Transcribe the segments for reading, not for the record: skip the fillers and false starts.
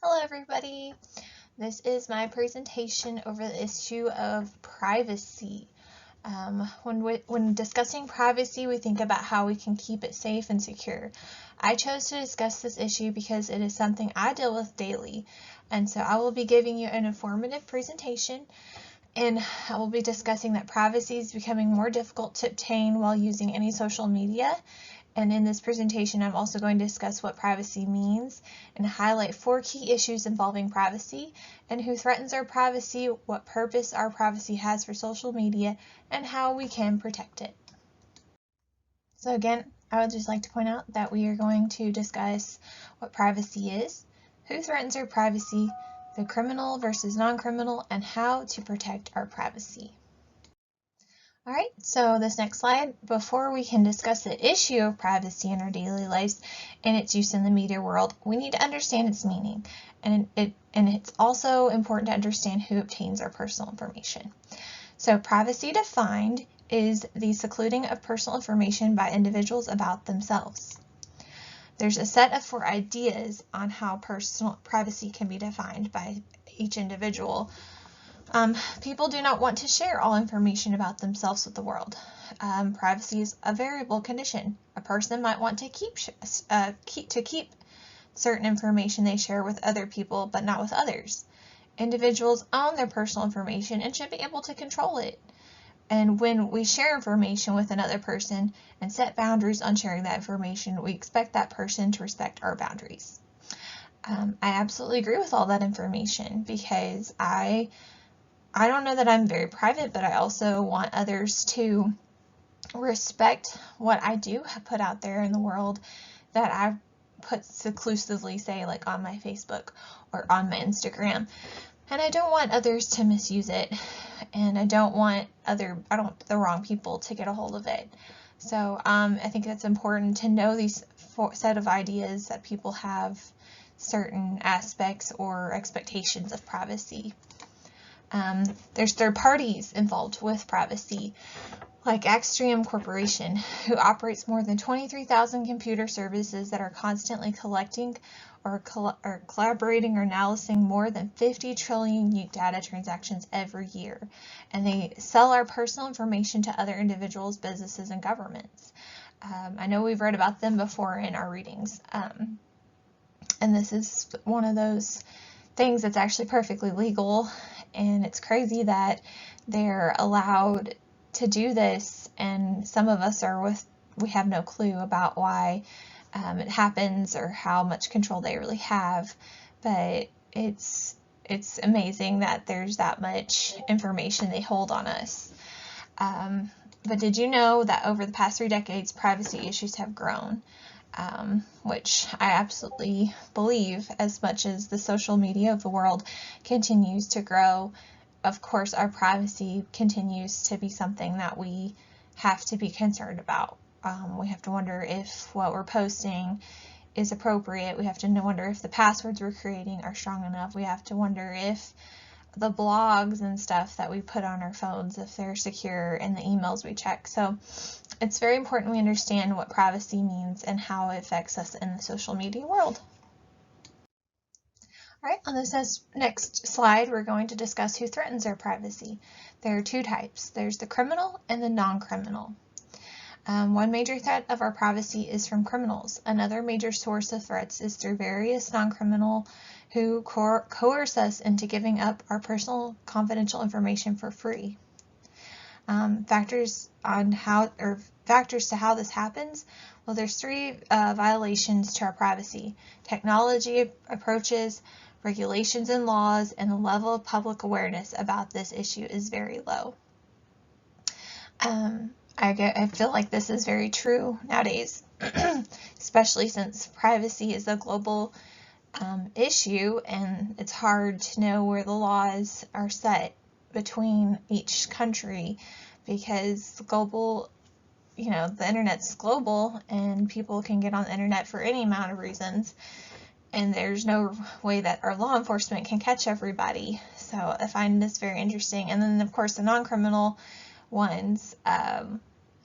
Hello everybody! This is my presentation over the issue of privacy. When discussing privacy, we think about how we can keep it safe and secure. I chose to discuss this issue because it is something I deal with daily, and so I will be giving you an informative presentation, and I will be discussing that privacy is becoming more difficult to obtain while using any social media. And in this presentation, I'm also going to discuss what privacy means and highlight 4 key issues involving privacy and who threatens our privacy, what purpose our privacy has for social media, and how we can protect it. So again, I would just like to point out that we are going to discuss what privacy is, who threatens our privacy, the criminal versus non-criminal, and how to protect our privacy. Alright, so this next slide, before we can discuss the issue of privacy in our daily lives and its use in the media world, we need to understand its meaning. And it's also important to understand who obtains our personal information. So privacy defined is the secluding of personal information by individuals about themselves. There's a set of 4 ideas on how personal privacy can be defined by each individual. People do not want to share all information about themselves with the world. Privacy is a variable condition. A person might want to keep certain information they share with other people, but not with others. Individuals own their personal information and should be able to control it. And when we share information with another person and set boundaries on sharing that information, we expect that person to respect our boundaries. I absolutely agree with all that information because I don't know that I'm very private, but I also want others to respect what I do put out there in the world that I put seclusively, say, like on my Facebook or on my Instagram. And I don't want others to misuse it, and I don't want the wrong people to get a hold of it. So I think it's important to know these set of ideas that people have certain aspects or expectations of privacy. There's third parties involved with privacy, like Axiom Corporation, who operates more than 23,000 computer services that are constantly collecting or collaborating or analyzing more than 50 trillion unique data transactions every year. And they sell our personal information to other individuals, businesses, and governments. I know we've read about them before in our readings. And this is one of those things that's actually perfectly legal, and it's crazy that they're allowed to do this, and some of us we have no clue about why it happens or how much control they really have, but it's amazing that there's that much information they hold on us. But did you know that over the past 3 decades, privacy issues have grown? Which I absolutely believe, as much as the social media of the world continues to grow. Of course, our privacy continues to be something that we have to be concerned about. We have to wonder if what we're posting is appropriate. We have to wonder if the passwords we're creating are strong enough. We have to wonder if the blogs and stuff that we put on our phones, if they're secure, and the emails we check. So it's very important we understand what privacy means and how it affects us in the social media world. All right, on this next slide, we're going to discuss who threatens our privacy. There are 2 types. There's the criminal and the non-criminal. One major threat of our privacy is from criminals. Another major source of threats is through various non-criminal who coerce us into giving up our personal confidential information for free. Factors to how this happens. Well, there's 3 violations to our privacy: technology approaches, regulations and laws, and the level of public awareness about this issue is very low. I feel like this is very true nowadays, especially since privacy is a global issue, and it's hard to know where the laws are set between each country, because the internet's global and people can get on the internet for any amount of reasons, and there's no way that our law enforcement can catch everybody. So I find this very interesting. And then, of course, the non-criminal ones,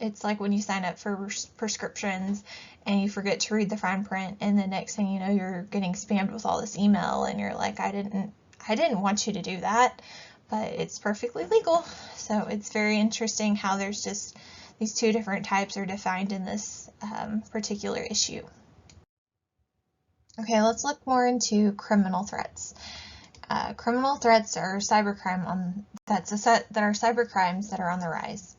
it's like when you sign up for prescriptions and you forget to read the fine print, and the next thing you know, you're getting spammed with all this email, and you're like, I didn't want you to do that, but it's perfectly legal. So it's very interesting how there's just these two different types are defined in this particular issue. Okay, let's look more into criminal threats. Criminal threats are cybercrime that are cybercrimes that are on the rise.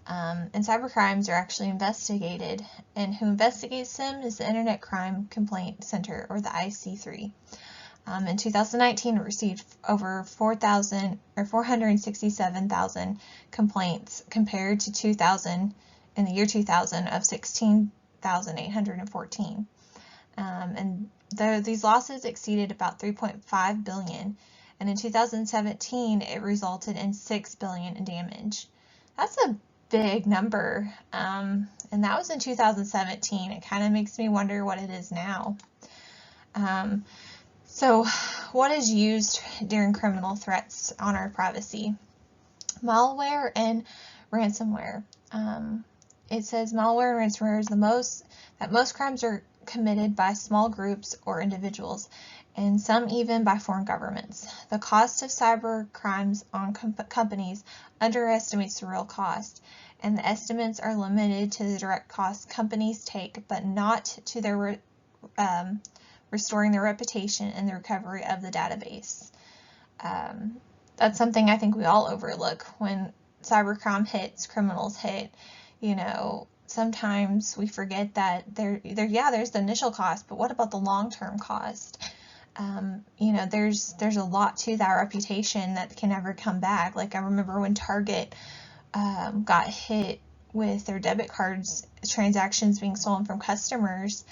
And cybercrimes are actually investigated, and who investigates them is the Internet Crime Complaint Center, or the IC3. In 2019, it received over 467,000 complaints compared to 2000 in the year 2000 of 16,814. And these losses exceeded about 3.5 billion, and in 2017 it resulted in 6 billion in damage. That's a big number, and that was in 2017. It kind of makes me wonder what it is now. So what is used during criminal threats on our privacy? Malware and ransomware. It says malware and ransomware is most crimes are committed by small groups or individuals, and some even by foreign governments. The cost of cyber crimes on companies underestimates the real cost, and the estimates are limited to the direct costs companies take, but not to their restoring their reputation and the recovery of the database. That's something I think we all overlook when cybercrime hits, criminals hit. You know, sometimes we forget that there's the initial cost, but what about the long-term cost? You know, there's a lot to that reputation that can never come back. Like I remember when Target got hit with their debit cards transactions being stolen from customers,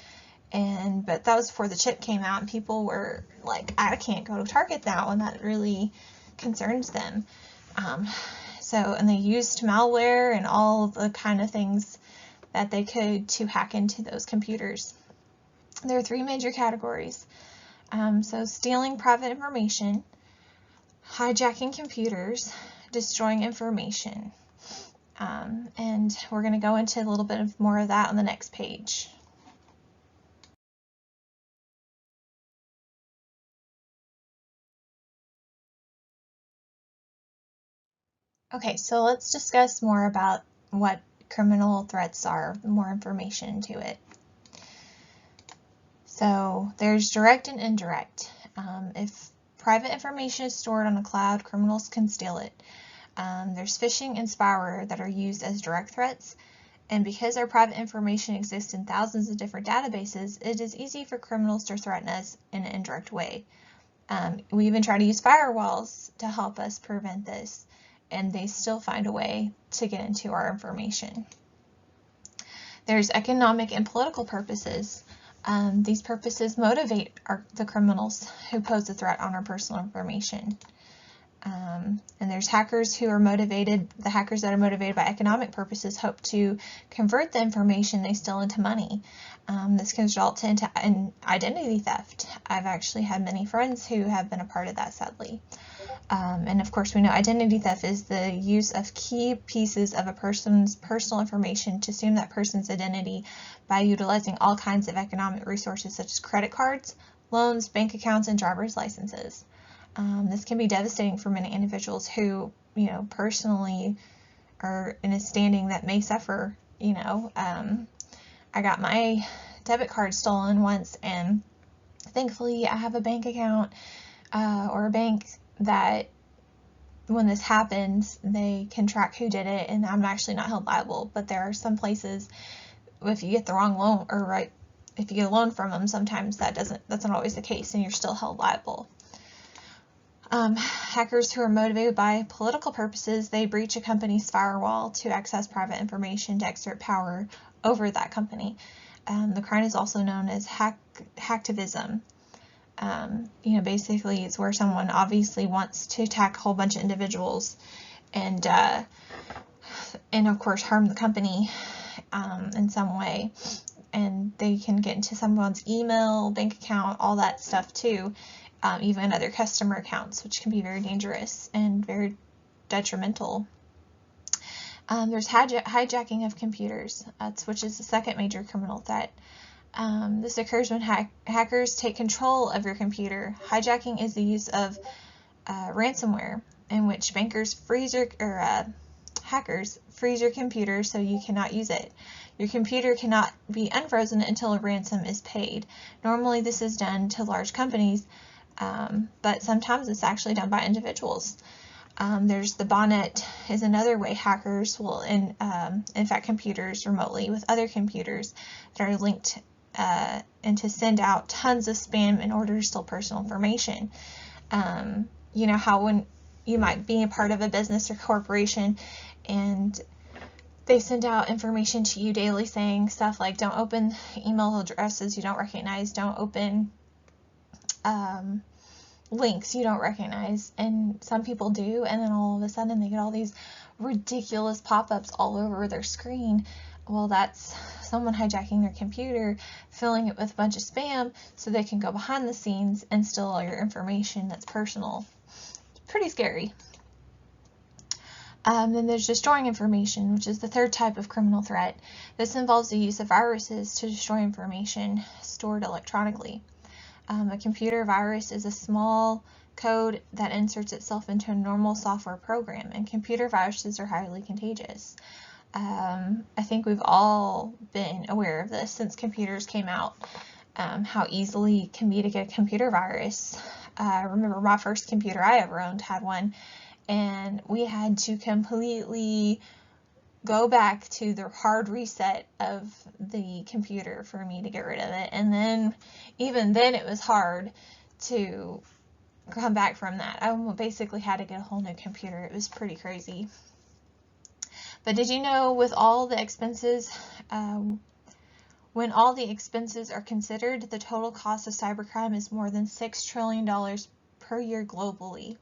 but that was before the chip came out, and people were like, I can't go to Target now, and that really concerns them. And they used malware and all the kind of things that they could to hack into those computers. There are three major categories. So stealing private information, hijacking computers, destroying information. And we're going to go into a little bit more of that on the next page. Okay, so let's discuss more about what criminal threats are, more information to it. So there's direct and indirect. If private information is stored on a cloud, criminals can steal it. There's phishing and spyware that are used as direct threats, and because our private information exists in thousands of different databases, it is easy for criminals to threaten us in an indirect way. We even try to use firewalls to help us prevent this, and they still find a way to get into our information. There's economic and political purposes. These purposes motivate the criminals who pose a threat on our personal information. And there's hackers who are motivated. The hackers that are motivated by economic purposes hope to convert the information they steal into money. This can result into identity theft. I've actually had many friends who have been a part of that, sadly. And of course, we know identity theft is the use of key pieces of a person's personal information to assume that person's identity by utilizing all kinds of economic resources such as credit cards, loans, bank accounts, and driver's licenses. This can be devastating for many individuals who, personally are in a standing that may suffer. I got my debit card stolen once, and thankfully I have a bank account or a bank that when this happens, they can track who did it, and I'm actually not held liable. But there are some places, if you get the wrong loan, if you get a loan from them, sometimes that's not always the case, and you're still held liable. Hackers who are motivated by political purposes, they breach a company's firewall to access private information to exert power over that company. The crime is also known as hacktivism. Basically it's where someone obviously wants to attack a whole bunch of individuals and of course harm the company in some way, and they can get into someone's email, bank account, all that stuff too, even other customer accounts, which can be very dangerous and very detrimental. There's hijacking of computers, which is the second major criminal threat. This occurs when hackers take control of your computer. Hijacking is the use of ransomware, in which hackers freeze your computer so you cannot use it. Your computer cannot be unfrozen until a ransom is paid. Normally this is done to large companies, but sometimes it's actually done by individuals. There's the botnet is another way hackers will infect computers remotely with other computers that are linked and to send out tons of spam in order to steal personal information. You know how when you might be a part of a business or corporation and they send out information to you daily saying stuff like don't open email addresses you don't recognize, don't open links you don't recognize, and some people do, and then all of a sudden they get all these ridiculous pop-ups all over their screen. Well, that's someone hijacking their computer, filling it with a bunch of spam so they can go behind the scenes and steal all your information that's personal. It's pretty scary. Then there's destroying information, which is the third type of criminal threat. This involves the use of viruses to destroy information stored electronically. A computer virus is a small code that inserts itself into a normal software program, and computer viruses are highly contagious. I think we've all been aware of this since computers came out, how easily it can be to get a computer virus. I remember my first computer I ever owned had one, and we had to completely go back to the hard reset of the computer for me to get rid of it, and then even then it was hard to come back from that. I basically had to get a whole new computer. It was pretty crazy. But did you know with all the expenses, when all the expenses are considered, the total cost of cybercrime is more than $6 trillion per year globally.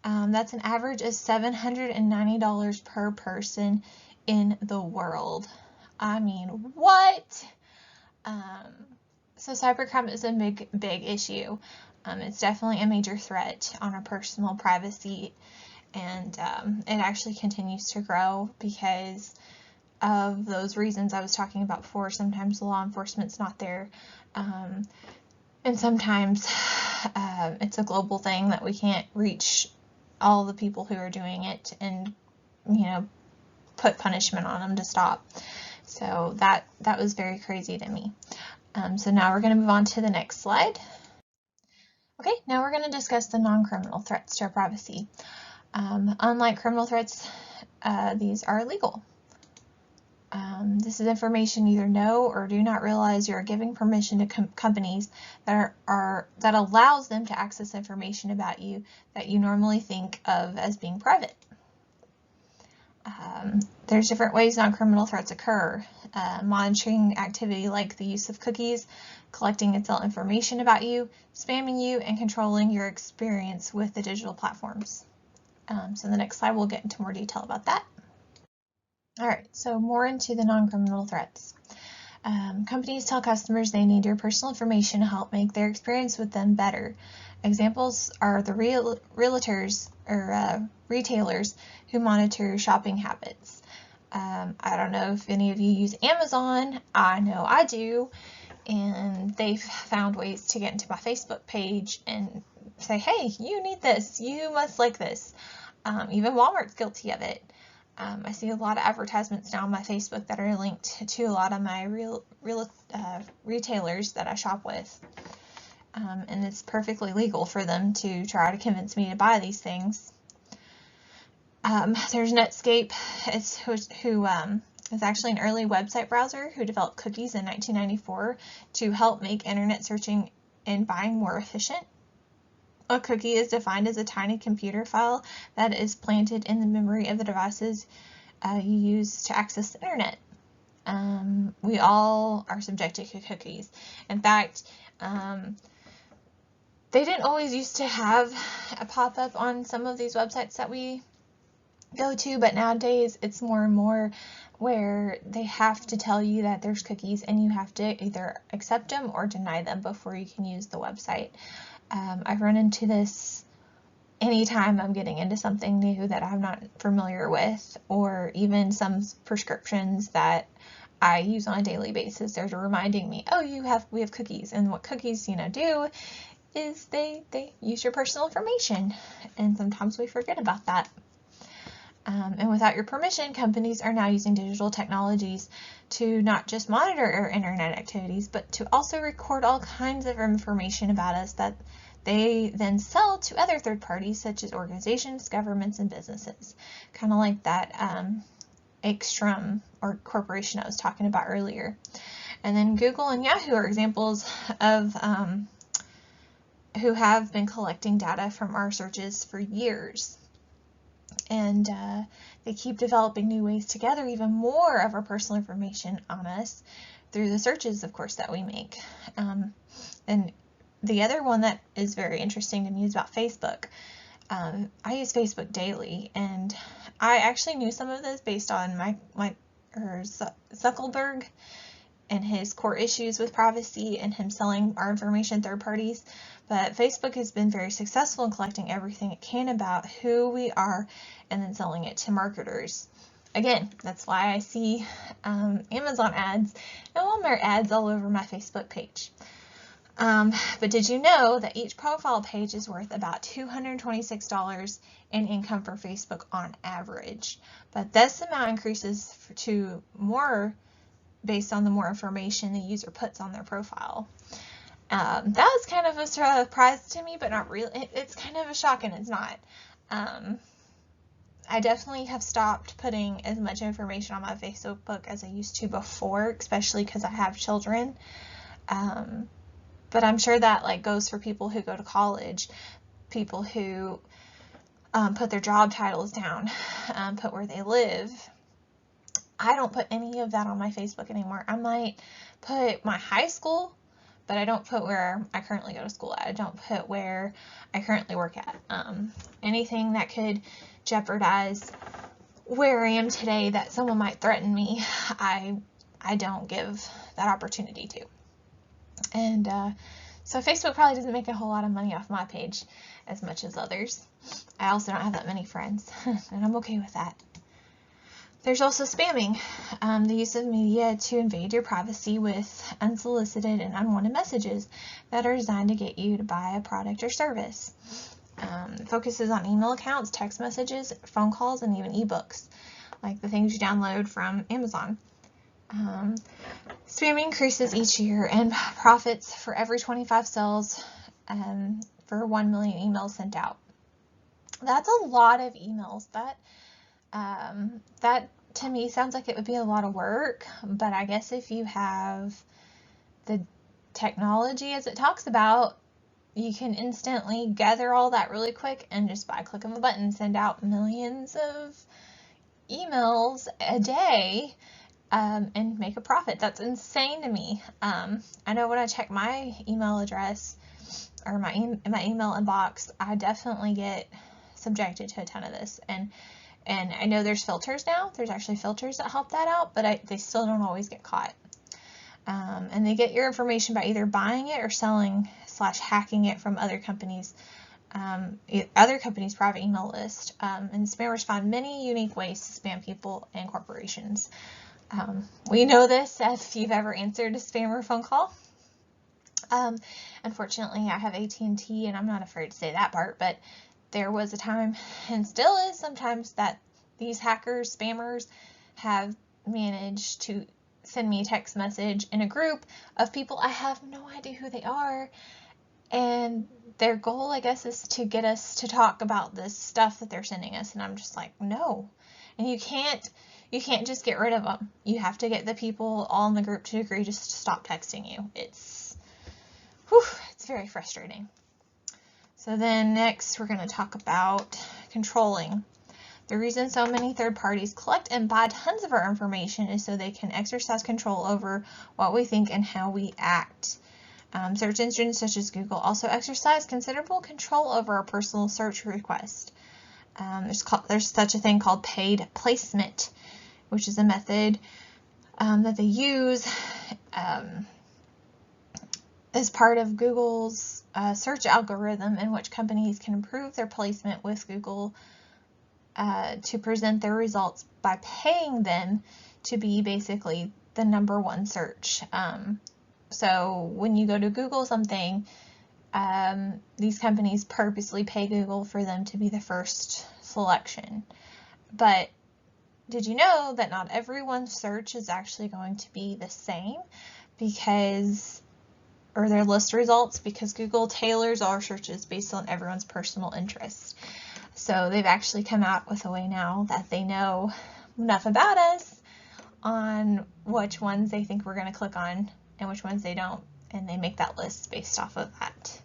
That's an average of $790 per person in the world. I mean, what? So cybercrime is a big issue. It's definitely a major threat on our personal privacy, and it actually continues to grow because of those reasons I was talking about before. Sometimes law enforcement's not there, and sometimes it's a global thing that we can't reach all the people who are doing it and, you know, put punishment on them to stop. So that was very crazy to me. So now we're going to move on to the next slide. Okay, now we're going to discuss the non-criminal threats to our privacy. Unlike criminal threats, these are illegal. This is information you either know or do not realize you are giving permission to companies that allows them to access information about you that you normally think of as being private. There's different ways non-criminal threats occur. Monitoring activity like the use of cookies, collecting adult information about you, spamming you, and controlling your experience with the digital platforms. So in the next slide we'll get into more detail about that. Alright, so more into the non-criminal threats. Companies tell customers they need your personal information to help make their experience with them better. Examples are the realtors or retailers who monitor your shopping habits. I don't know if any of you use Amazon. I know I do, and they've found ways to get into my Facebook page and say, hey, you need this, you must like this. Even Walmart's guilty of it. I see a lot of advertisements now on my Facebook that are linked to a lot of my retailers that I shop with. And it's perfectly legal for them to try to convince me to buy these things. There's Netscape, who is actually an early website browser who developed cookies in 1994 to help make internet searching and buying more efficient. A cookie is defined as a tiny computer file that is planted in the memory of the devices you use to access the internet. We all are subjected to cookies. In fact, they didn't always used to have a pop-up on some of these websites that we go to, but nowadays it's more and more where they have to tell you that there's cookies and you have to either accept them or deny them before you can use the website. I've run into this anytime I'm getting into something new that I'm not familiar with, or even some prescriptions that I use on a daily basis, they're reminding me, oh, we have cookies. And what cookies, do is they use your personal information. And sometimes we forget about that. And without your permission, companies are now using digital technologies to not just monitor our internet activities, but to also record all kinds of information about us that they then sell to other third parties, such as organizations, governments, and businesses. Kind of like that Ekstrom or corporation I was talking about earlier. And then Google and Yahoo are examples of who have been collecting data from our searches for years. And they keep developing new ways to gather even more of our personal information on us through the searches, of course, that we make. And the other one that is very interesting to me is about Facebook. I use Facebook daily, and I actually knew some of this based on Zuckerberg and his core issues with privacy and him selling our information to third parties. But Facebook has been very successful in collecting everything it can about who we are and then selling it to marketers. Again, that's why I see Amazon ads and Walmart ads all over my Facebook page. But did you know that each profile page is worth about $226 in income for Facebook on average? But this amount increases to more based on the more information the user puts on their profile. That was kind of a surprise to me, but not really. It's kind of a shock, and it's not. I definitely have stopped putting as much information on my Facebook as I used to before, especially because I have children. But I'm sure that goes for people who go to college, people who put their job titles down, put where they live. I don't put any of that on my Facebook anymore. I might put my high school, but I don't put where I currently go to school at. I don't put where I currently work at. Anything that could jeopardize where I am today, that someone might threaten me, I don't give that opportunity to. And so Facebook probably doesn't make a whole lot of money off my page as much as others. I also don't have that many friends, and I'm okay with that. There's also spamming, the use of media to invade your privacy with unsolicited and unwanted messages that are designed to get you to buy a product or service. It focuses on email accounts, text messages, phone calls, and even ebooks, like the things you download from Amazon. Spamming increases each year, and profits for every 25 sales for 1 million emails sent out. That's a lot of emails. That to me sounds like it would be a lot of work, but I guess if you have the technology as it talks about, you can instantly gather all that really quick and just by a click of a button send out millions of emails a day and make a profit. That's insane to me. I know when I check my email address or my email inbox, I definitely get subjected to a ton of this. And I know there's filters now. There's actually filters that help that out, but they still don't always get caught. And they get your information by either buying it or selling / hacking it from other companies' private email list. And spammers find many unique ways to spam people and corporations. We know this if you've ever answered a spammer phone call. Unfortunately, I have AT&T, and I'm not afraid to say that part, but there was a time, and still is sometimes, that these hackers, spammers, have managed to send me a text message in a group of people I have no idea who they are, and their goal, I guess, is to get us to talk about this stuff that they're sending us, and I'm just like, no. And you can't just get rid of them. You have to get the people all in the group to agree just to stop texting you. It's very frustrating. So then next we're going to talk about controlling. The reason so many third parties collect and buy tons of our information is so they can exercise control over what we think and how we act. Search engines such as Google also exercise considerable control over our personal search requests. There's such a thing called paid placement, which is a method that they use is part of Google's search algorithm, in which companies can improve their placement with Google to present their results by paying them to be basically the #1 search. So when you go to Google something, these companies purposely pay Google for them to be the first selection. But did you know that not everyone's search is actually going to be the same, or their list results, because Google tailors our searches based on everyone's personal interests. So they've actually come out with a way now that they know enough about us on which ones they think we're going to click on and which ones they don't, and they make that list based off of that.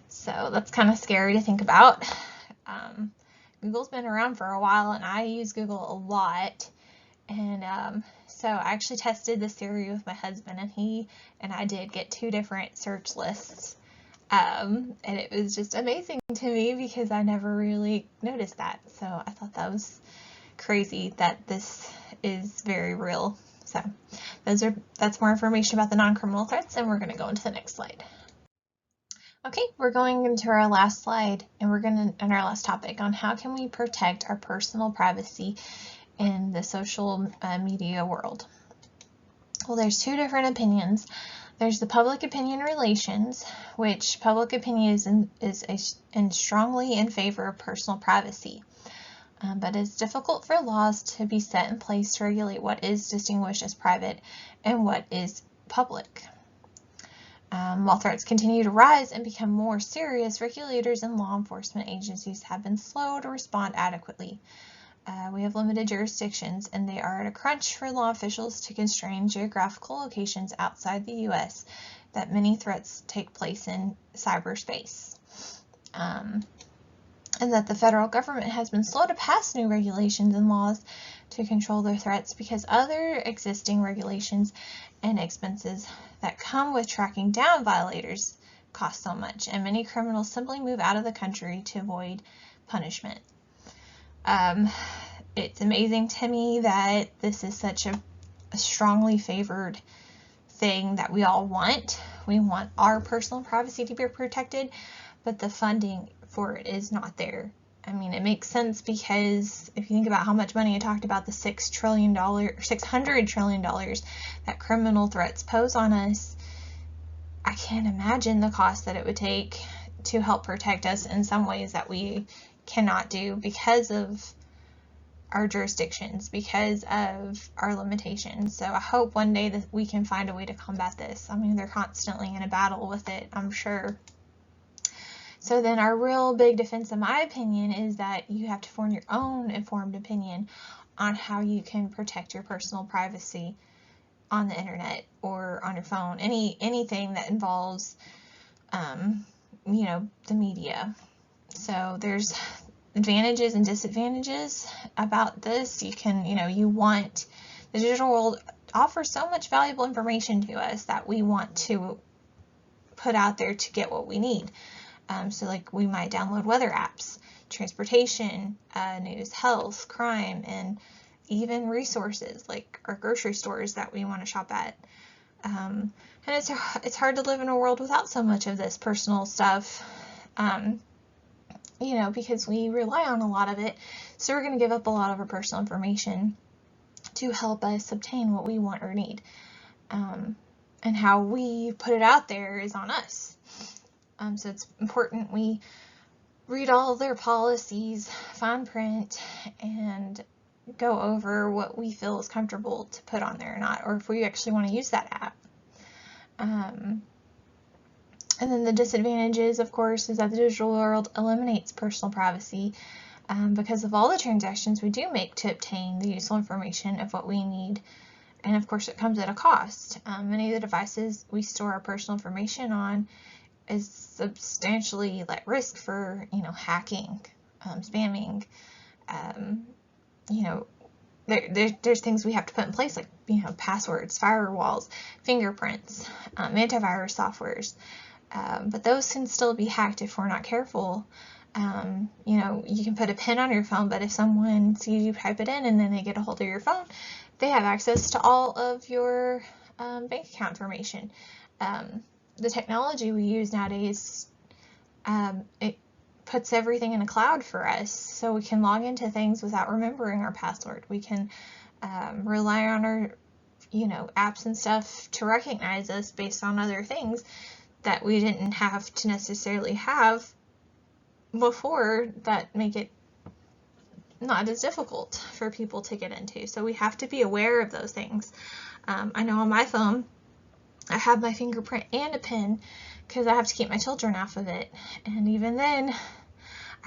So that's kind of scary to think about. Google's been around for a while, and I use Google a lot. And so I actually tested this theory with my husband, and he and I did get 2 different search lists. And it was just amazing to me because I never really noticed that. So I thought that was crazy that this is very real. So that's more information about the non-criminal threats, and we're going to go into the next slide. Okay, we're going into our last slide, and on our last topic on how can we protect our personal privacy in the social media world. Well, there's 2 different opinions. There's the public opinion relations, which public opinion is strongly in favor of personal privacy. But it's difficult for laws to be set in place to regulate what is distinguished as private and what is public. While threats continue to rise and become more serious, regulators and law enforcement agencies have been slow to respond adequately. We have limited jurisdictions, and they are at a crunch for law officials to constrain geographical locations outside the U.S. that many threats take place in cyberspace. And that the federal government has been slow to pass new regulations and laws to control their threats because other existing regulations and expenses that come with tracking down violators cost so much, and many criminals simply move out of the country to avoid punishment. It's amazing to me that this is such a strongly favored thing that we all want. We want our personal privacy to be protected, but the funding for it is not there. I mean, it makes sense because if you think about how much money I talked about, the $600 trillion that criminal threats pose on us, I can't imagine the cost that it would take to help protect us in some ways that we cannot do because of our jurisdictions, because of our limitations. So I hope one day that we can find a way to combat this. I mean, they're constantly in a battle with it, I'm sure. So then our real big defense, in my opinion, is that you have to form your own informed opinion on how you can protect your personal privacy on the internet or on your phone, anything that involves, the media. So there's advantages and disadvantages about this. The digital world offers so much valuable information to us that we want to put out there to get what we need. So like we might download weather apps, transportation, news, health, crime, and even resources like our grocery stores that we want to shop at. And it's hard to live in a world without so much of this personal stuff, because we rely on a lot of it. So we're going to give up a lot of our personal information to help us obtain what we want or need. And how we put it out there is on us. So it's important we read all their policies, fine print, and go over what we feel is comfortable to put on there or not, or if we actually want to use that app. And then the disadvantages, of course, is that the digital world eliminates personal privacy because of all the transactions we do make to obtain the useful information of what we need. And of course, it comes at a cost. Many of the devices we store our personal information on is substantially at risk for, hacking, spamming. There's things we have to put in place like, passwords, firewalls, fingerprints, antivirus softwares. But those can still be hacked if we're not careful. You can put a pin on your phone, but if someone sees you type it in and then they get a hold of your phone, they have access to all of your bank account information. the technology we use nowadays, it puts everything in a cloud for us, so we can log into things without remembering our password. We can rely on our, apps and stuff to recognize us based on other things that we didn't have to necessarily have before, that make it not as difficult for people to get into. So we have to be aware of those things. I know on my phone, I have my fingerprint and a PIN because I have to keep my children off of it. And even then,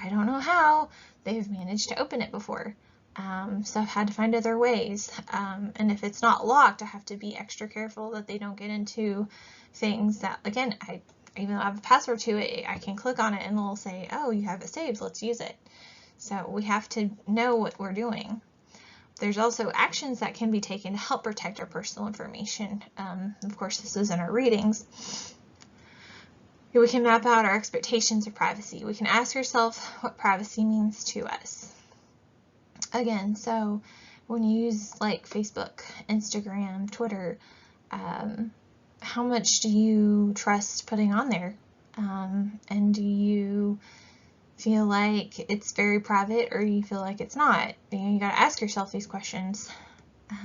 I don't know how they've managed to open it before. So I've had to find other ways. And if it's not locked, I have to be extra careful that they don't get into things that, again, even though I have a password to it, I can click on it and it'll say, oh, you have it saved, let's use it. So we have to know what we're doing. There's also actions that can be taken to help protect our personal information. Of course, this is in our readings. We can map out our expectations of privacy. We can ask ourselves what privacy means to us. Again, so when you use like Facebook, Instagram, Twitter, how much do you trust putting on there? And do you feel like it's very private, or you feel like it's not? You got to ask yourself these questions.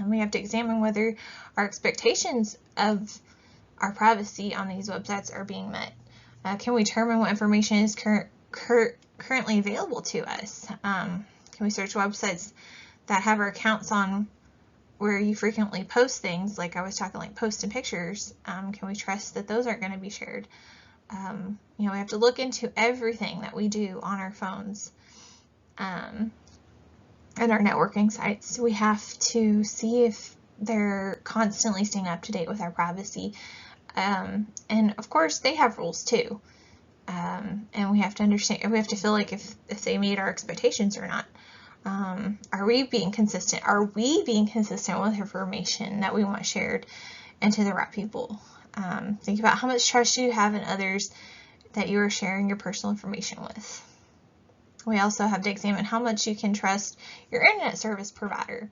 We have to examine whether our expectations of our privacy on these websites are being met. Can we determine what information is currently available to us? Can we search websites that have our accounts on where you frequently post things, like I was talking, like posts and pictures? Can we trust that those aren't going to be shared? We have to look into everything that we do on our phones and our networking sites. We have to see if they're constantly staying up to date with our privacy. And of course, they have rules too. And we have to understand, we have to feel like if they meet our expectations or not. Are we being consistent? Are we being consistent with information that we want shared and to the right people? Think about how much trust you have in others that you are sharing your personal information with. We also have to examine how much you can trust your internet service provider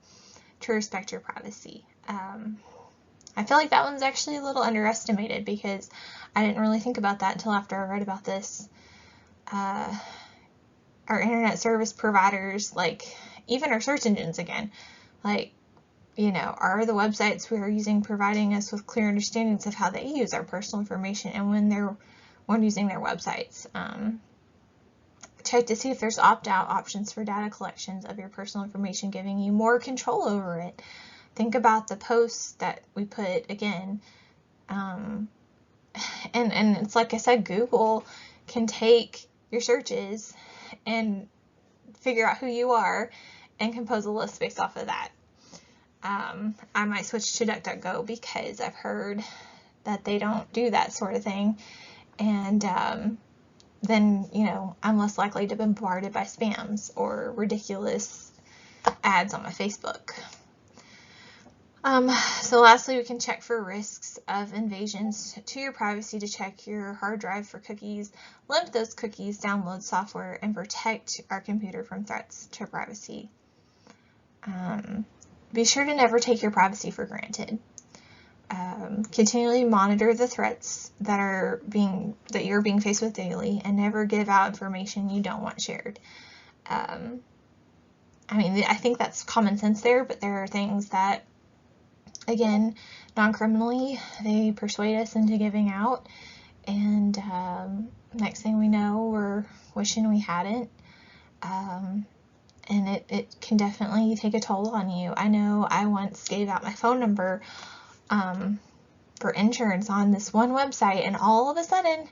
to respect your privacy. I feel like that one's actually a little underestimated because I didn't really think about that until after I read about this. Our internet service providers, like even our search engines again, like, are the websites we are using providing us with clear understandings of how they use our personal information and when using their websites. Check to see if there's opt-out options for data collections of your personal information, giving you more control over it. Think about the posts that we put, again, and it's like I said, Google can take your searches and figure out who you are and compose a list based off of that. I might switch to DuckDuckGo because I've heard that they don't do that sort of thing, and then I'm less likely to be bombarded by spams or ridiculous ads on my Facebook. So lastly, we can check for risks of invasions to your privacy to check your hard drive for cookies, limit those cookies, download software, and protect our computer from threats to privacy. Be sure to never take your privacy for granted. Continually monitor the threats that you're being faced with daily, and never give out information you don't want shared. I think that's common sense there, but there are things that, again, non-criminally, they persuade us into giving out, and next thing we know, we're wishing we hadn't. And it can definitely take a toll on you. I know I once gave out my phone number for insurance on this one website, and all of a sudden,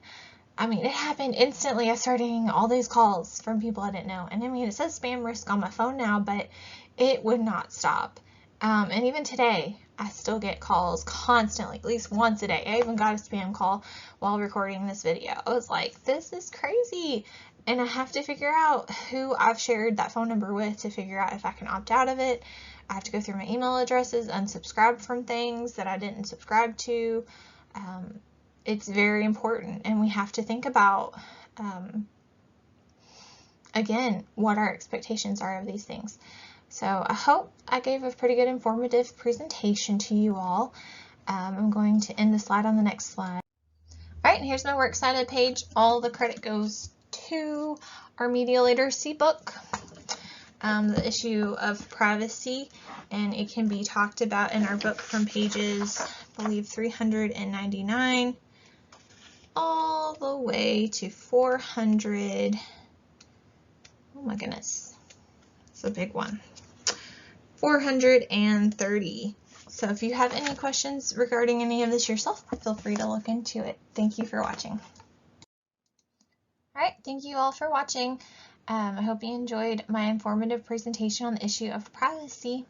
it happened instantly. I started getting all these calls from people I didn't know. And it says spam risk on my phone now, but it would not stop. And even today, I still get calls constantly, at least once a day. I even got a spam call while recording this video. I was like, this is crazy. And I have to figure out who I've shared that phone number with to figure out if I can opt out of it. I have to go through my email addresses, unsubscribe from things that I didn't subscribe to. It's very important, and we have to think about, again, what our expectations are of these things. So I hope I gave a pretty good informative presentation to you all. I'm going to end the slide on the next slide. here's my works cited page. All the credit goes to our media literacy book, the issue of privacy, and it can be talked about in our book from pages, I believe, 399 all the way to 400. Oh my goodness, it's a big one. 430. So if you have any questions regarding any of this yourself, feel free to look into it. Thank you for watching. All right, thank you all for watching. I hope you enjoyed my informative presentation on the issue of privacy.